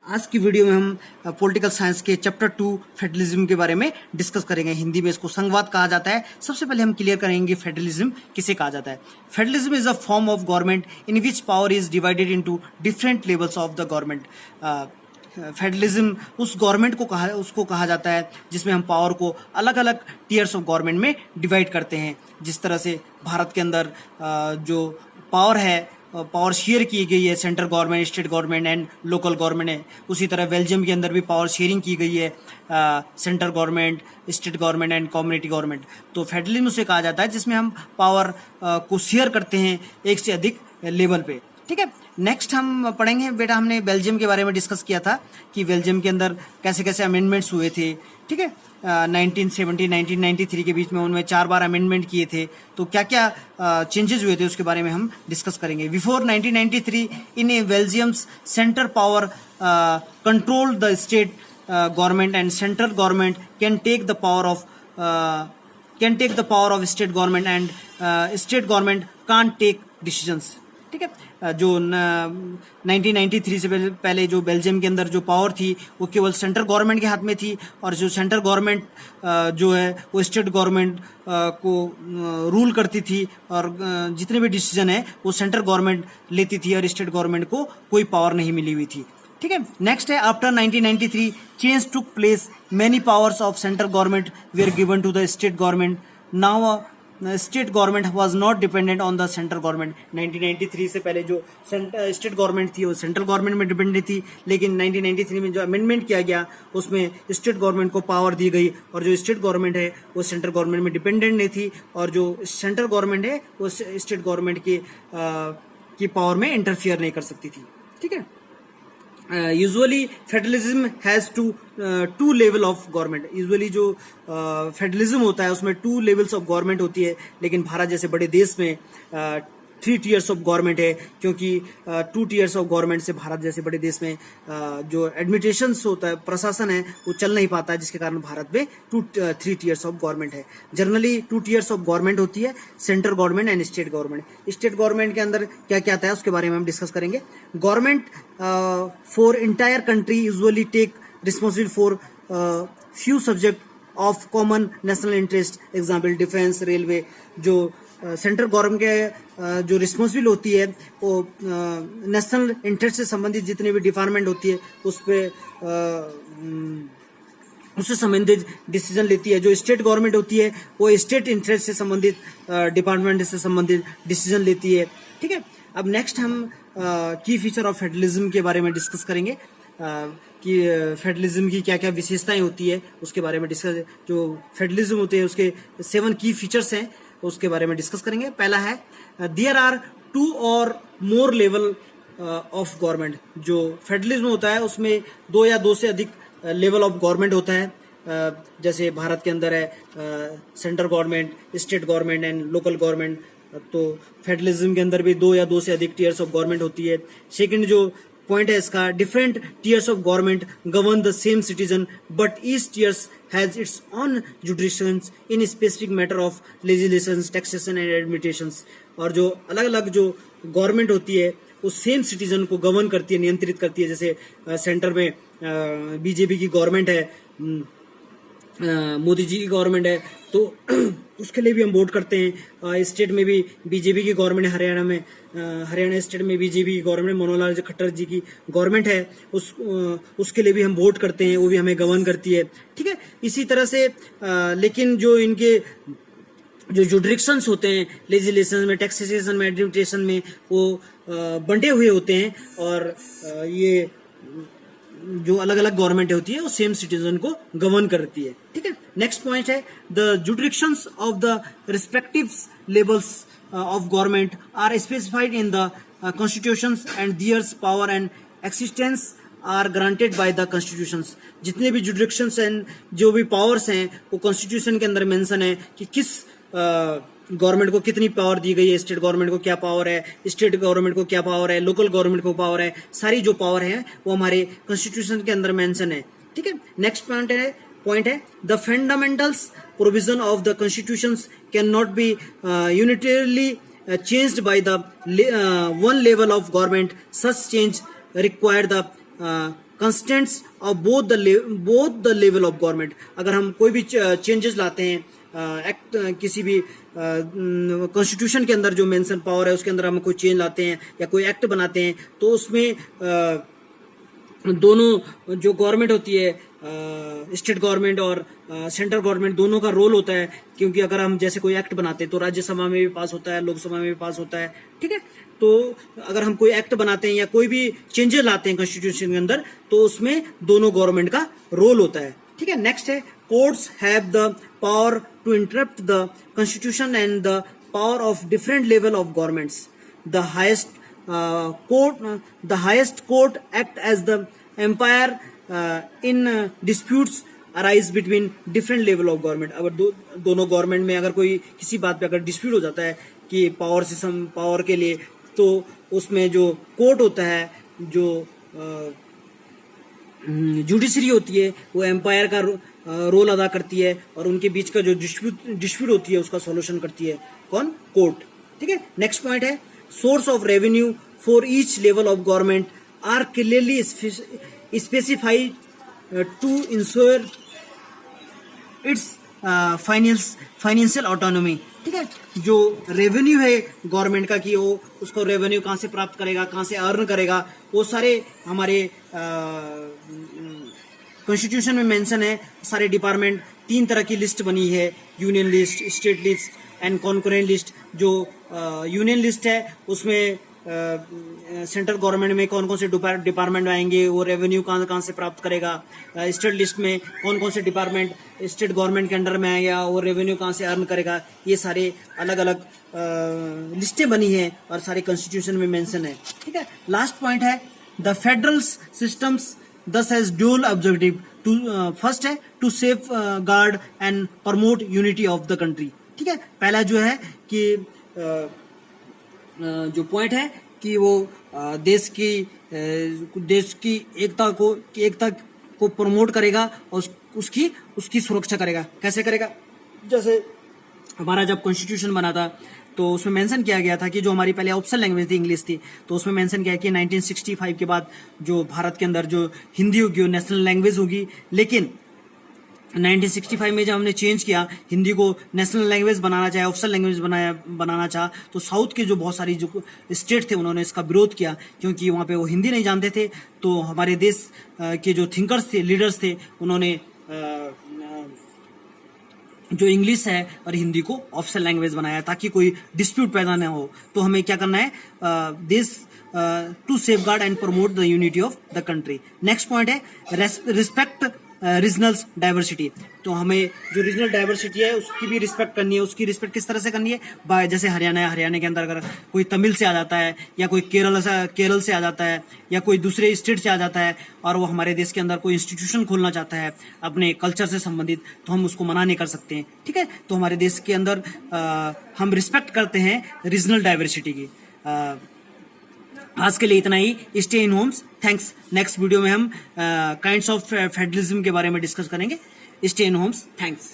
आज की वीडियो में हम पॉलिटिकल साइंस के चैप्टर 2 फेडरलिज्म के बारे में डिस्कस करेंगे। हिंदी में इसको संघवाद कहा जाता है। सबसे पहले हम क्लियर करेंगे फेडरलिज्म किसे कहा जाता है। Federalism is a form of government in which power is divided into different levels of the government. Federalism उस गवर्नमेंट को कहा जाता है जिसमें हम पावर को अलग अलग टीयर्स ऑफ गवर्नमेंट में डिवाइड करते हैं। जिस तरह से भारत के अंदर जो पावर है, पावर शेयर की गई है, central government, state government and local government है। उसी तरह बेल्जियम के अंदर भी पावर शेयरिंग की गई है, central government, state government and community government. तो फेडरलिज्म उसे कहा जाता है जिसमें हम पावर को शेयर करते हैं एक से अधिक लेवल पे। ठीक है, नेक्स्ट हम पढ़ेंगे बेटा, हमने बेल्जियम के बारे में डिस्कस किया था कि बेल्जियम के अंदर कैसे कैसे अमेंडमेंट्स हुए थे। ठीक है, 1970 1993 के बीच में उनमें 4 बार अमेंडमेंट किए थे। तो क्या क्या चेंजेस हुए थे उसके बारे में हम डिस्कस करेंगे। Before 1993 in a Belgium's centre power control the state government and central government can take the power of state government and state government can't take decisions. ठीक है, जो 1993 से पहले जो बेल्जियम के अंदर जो पावर थी वो केवल सेंट्रल गवर्नमेंट के हाथ में थी, और जो सेंट्रल गवर्नमेंट जो है वो स्टेट गवर्नमेंट को रूल करती थी, और जितने भी डिसीजन है वो सेंट्रल गवर्नमेंट लेती थी और स्टेट गवर्नमेंट को कोई पावर नहीं मिली हुई थी। ठीक है, नेक्स्ट है after 1993 change took place, many powers of central government were given to the state government. Now state government was not dependent on the central government. 1993 से पहले जो स्टेट गवर्नमेंट थी वो सेंट्रल गवर्नमेंट में डिपेंडेंट थी, लेकिन 1993 में जो अमेंडमेंट किया गया उसमें स्टेट गवर्नमेंट को पावर दी गई, और जो स्टेट गवर्नमेंट है वो सेंट्रल गवर्नमेंट में डिपेंडेंट नहीं थी, और जो सेंट्रल गवर्नमेंट है वो स्टेट गवर्नमेंट की पावर में इंटरफियर नहीं कर सकती थी। ठीक है, usually federalism has two level of government. Usually जो फेडरलिज्म होता है उसमें 2 लेवल्स ऑफ गवर्नमेंट होती है, लेकिन भारत जैसे बड़े देश में 3 टीयर्स ऑफ गवर्नमेंट है, क्योंकि 2 टीयर्स ऑफ गवर्नमेंट से भारत जैसे बड़े देश में जो एडमिनिस्ट्रेशन होता है, प्रशासन है, वो चल नहीं पाता है, जिसके कारण भारत में 3 टीयर्स ऑफ गवर्नमेंट है। जनरली 2 टीयर्स ऑफ गवर्नमेंट होती है, central government and state government. State government के अंदर क्या क्या आता है उसके बारे में हम डिस्कस करेंगे। Government for entire country usually take responsible for few subject of common national interest, example defence, railway. जो सेंट्रल गवर्नमेंट के जो रिस्पॉन्सिबल होती है वो नेशनल इंटरेस्ट से संबंधित जितनी भी डिपार्टमेंट होती है उससे संबंधित डिसीजन लेती है। जो स्टेट गवर्नमेंट होती है वो स्टेट इंटरेस्ट से संबंधित डिपार्टमेंट से संबंधित डिसीजन लेती है। ठीक है, अब नेक्स्ट हम की फीचर ऑफ फेडरलिज्म के बारे में डिस्कस करेंगे कि फेडरलिज्म की क्या क्या विशेषताएं होती है उसके बारे में डिस्कस। जो फेडरलिज्म होते हैं उसके 7 की फीचर्स हैं उसके बारे में डिस्कस करेंगे। पहला है देयर आर 2 और मोर लेवल ऑफ गवर्नमेंट। जो फेडरलिज्म होता है उसमें 2 या 2 से अधिक लेवल ऑफ गवर्नमेंट होता है। जैसे भारत के अंदर है central government, state government and local government. तो फेडरलिज्म के अंदर भी 2 या 2 से अधिक टीयर्स ऑफ गवर्नमेंट होती है। सेकंड जो पॉइंट है इसका, different tiers of government govern the same citizen but each tiers has its own jurisdictions in specific matter of legislations, taxation and administrations. और जो अलग अलग जो गवर्नमेंट होती है वो सेम सिटीजन को गवर्न करती है, नियंत्रित करती है। जैसे सेंटर में बीजेपी की गवर्नमेंट है, मोदी जी की गवर्नमेंट है, तो उसके लिए भी हम वोट करते हैं। स्टेट में भी बीजेपी की गवर्नमेंट है, हरियाणा में हरियाणा स्टेट में बीजेपी की गवर्नमेंट, मनोहर लाल खट्टर जी की गवर्नमेंट है, उसके लिए भी हम वोट करते हैं, वो भी हमें गवर्न करती है। ठीक है, इसी तरह से लेकिन जो इनके जो जुडिक्शंस होते हैं लेजिस्लेशन में, टैक्सेशन में, एडमिनिस्ट्रेशन में, वो बंटे हुए होते हैं, और ये जो अलग अलग गवर्नमेंट होती है वो सेम सिटीजन को गवर्न करती है। ठीक है, नेक्स्ट पॉइंट है the jurisdictions of the respective levels of government are specified in the constitutions and theirs power and existence are granted by the constitutions. जितने भी जुडिक्शंस एंड जो भी पावर्स हैं वो कॉन्स्टिट्यूशन के अंदर मेंशन है कि किस गवर्नमेंट को कितनी पावर दी गई है, स्टेट गवर्नमेंट को क्या पावर है, स्टेट गवर्नमेंट को क्या पावर है, लोकल गवर्नमेंट को पावर है। सारी जो पावर है वो हमारे कॉन्स्टिट्यूशन के अंदर मेंशन है। ठीक है, नेक्स्ट पॉइंट है the fundamentals provision of the constitutions can not be unitarily changed by the one level of government. Such change require the consents of both the level of government. अगर हम कोई भी changes लाते हैं act किसी भी constitution के अंदर जो मेंशन पावर है उसके अंदर हम कोई चेंज लाते हैं या कोई एक्ट बनाते हैं तो उसमें दोनों जो गवर्नमेंट होती है स्टेट गवर्नमेंट और सेंट्रल गवर्नमेंट दोनों का रोल होता है, क्योंकि अगर हम जैसे कोई एक्ट बनाते हैं तो राज्यसभा में भी पास होता है, लोकसभा में भी पास होता है, ठीक है। तो अगर हम कोई एक्ट बनाते हैं या कोई भी चेंजेस लाते हैं कॉन्स्टिट्यूशन के अंदर तो उसमें दोनों गवर्नमेंट का रोल होता है, ठीक है। नेक्स्ट है courts have the power to interpret the constitution and the power of different level of governments. The highest court act as the umpire in disputes arise between different level of government. अगर दोनों government में अगर कोई किसी बात पे अगर dispute हो जाता है कि पावर के लिए, तो उसमें जो कोर्ट होता है, जो जुडिशरी होती है, वो एम्पायर का रोल अदा करती है और उनके बीच का जो डिस्प्यूट होती है उसका सॉल्यूशन करती है कौन? कोर्ट, ठीक है। नेक्स्ट पॉइंट है source of revenue for each level of government are clearly specified to ensure its financial autonomy, ठीक है। जो रेवेन्यू है गवर्नमेंट का कि वो उसको रेवेन्यू कहाँ से प्राप्त करेगा, कहाँ से अर्न करेगा, वो सारे हमारे कॉन्स्टिट्यूशन में मेंशन है। सारे डिपार्टमेंट 3 तरह की लिस्ट बनी है, union list, state list and concurrent list. जो यूनियन लिस्ट है उसमें सेंट्रल गवर्नमेंट में कौन कौन से डिपार्टमेंट आएंगे, वो रेवेन्यू कहाँ से प्राप्त करेगा। स्टेट लिस्ट में कौन कौन से डिपार्टमेंट स्टेट गवर्नमेंट के अंडर में आएगा, वो रेवेन्यू कहाँ से अर्न करेगा। ये सारे अलग अलग लिस्टें बनी है और सारे कॉन्स्टिट्यूशन में मेंशन है, ठीक है। लास्ट पॉइंट है the federal systems thus has dual objective to first है to safeguard and promote unity of the country, ठीक है। पहला जो है कि जो पॉइंट है कि वो देश की एकता को प्रमोट करेगा और उसकी सुरक्षा करेगा। कैसे करेगा? जैसे हमारा जब कॉन्स्टिट्यूशन बना था तो उसमें मेंशन किया गया था कि जो हमारी पहले ऑफिशियल लैंग्वेज थी इंग्लिश थी, तो उसमें मेंशन किया कि 1965 के बाद जो भारत के अंदर जो हिंदी होगी वो नेशनल लैंग्वेज होगी। लेकिन 1965 में जब हमने चेंज किया, हिंदी को नेशनल लैंग्वेज बनाना चाहे, ऑफिशियल लैंग्वेज बनाना चाहा, तो साउथ के जो बहुत सारी जो स्टेट थे उन्होंने इसका विरोध किया, क्योंकि वहाँ पे वो हिंदी नहीं जानते थे। तो हमारे देश के जो थिंकर्स थे, लीडर्स थे, उन्होंने जो इंग्लिश है और हिंदी को ऑफिशियल लैंग्वेज बनाया ताकि कोई डिस्प्यूट पैदा ना हो। तो हमें क्या करना है? This to safeguard and promote the unity of the country. Next point है रिस्पेक्ट रीजनल डाइवर्सिटी। तो हमें जो रीजनल डाइवर्सिटी है उसकी भी रिस्पेक्ट करनी है। उसकी रिस्पेक्ट किस तरह से करनी है? जैसे हरियाणा है, हरियाणा के अंदर अगर कोई तमिल से आ जाता है या कोई केरल से आ जाता है या कोई दूसरे स्टेट से आ जाता है और वो हमारे देश के अंदर कोई इंस्टीट्यूशन खोलना चाहता है अपने कल्चर से संबंधित, तो हम उसको मना नहीं कर सकते हैं, ठीक है। तो हमारे देश के अंदर हम रिस्पेक्ट करते हैं रीजनल डाइवर्सिटी की। आज के लिए इतना ही। Stay in homes. Thanks. Next video में हम काइंड्स ऑफ फेडरलिज्म के बारे में डिस्कस करेंगे। Stay in homes. थैंक्स।